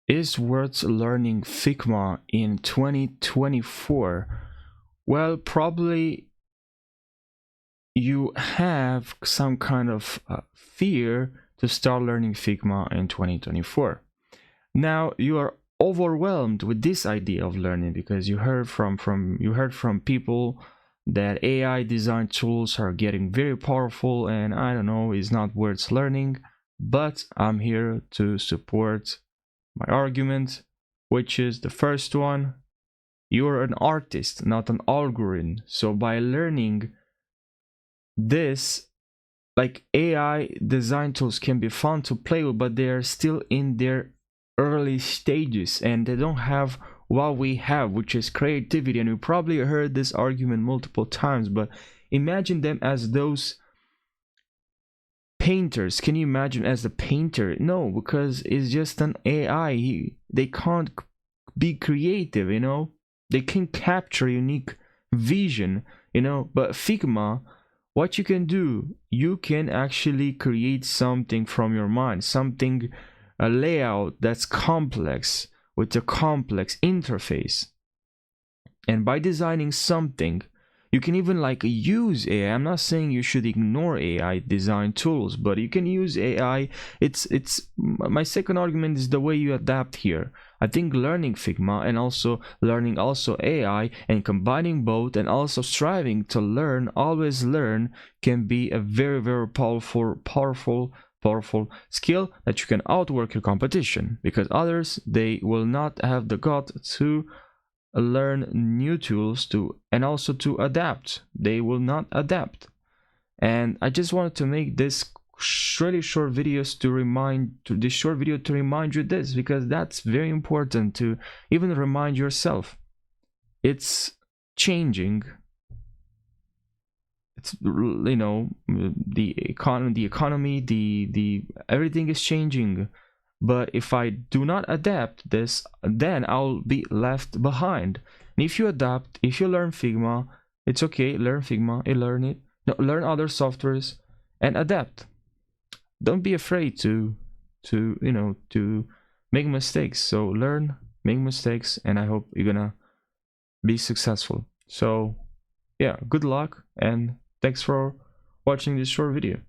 Is worth learning FIGMA in 2024? Well, probably you have some kind of fear to start learning FIGMA in 2024. Now you are overwhelmed with this idea of learning because you heard from people that AI design tools are getting very powerful, and I don't know, it's not worth learning. But I'm here to support my argument, which is the first one: you're an artist, not an algorithm. So by learning this, like, AI design tools can be fun to play with, but they are still in their early stages and they don't have what we have, which is creativity. And you probably heard this argument multiple times, but imagine them as those painters. Can you imagine as the painter? No, because it's just an AI. They can't be creative, you know. They can capture unique vision, you know. But Figma, what you can do, you can actually create something from your mind, something, a layout that's complex with a complex interface. And by designing something, you can even like use AI. I'm not saying you should ignore AI design tools, but you can use AI. It's my second argument is the way you adapt here. I think learning Figma and also learning AI and combining both and also striving to learn, always learn, can be a very, very powerful skill that you can outwork your competition, because others, they will not have the gut to learn new tools to and also to adapt. They will not adapt. And I just wanted to make this really short videos to remind you this, because that's very important to even remind yourself. It's changing. It's, you know, the economy, the everything is changing. But if I do not adapt this, then I'll be left behind. And if you adapt, if you learn Figma, it's okay. Learn Figma, learn it. No, learn other softwares and adapt. Don't be afraid to you know, to make mistakes. So learn, make mistakes, and I hope you're gonna be successful. So yeah, good luck and thanks for watching this short video.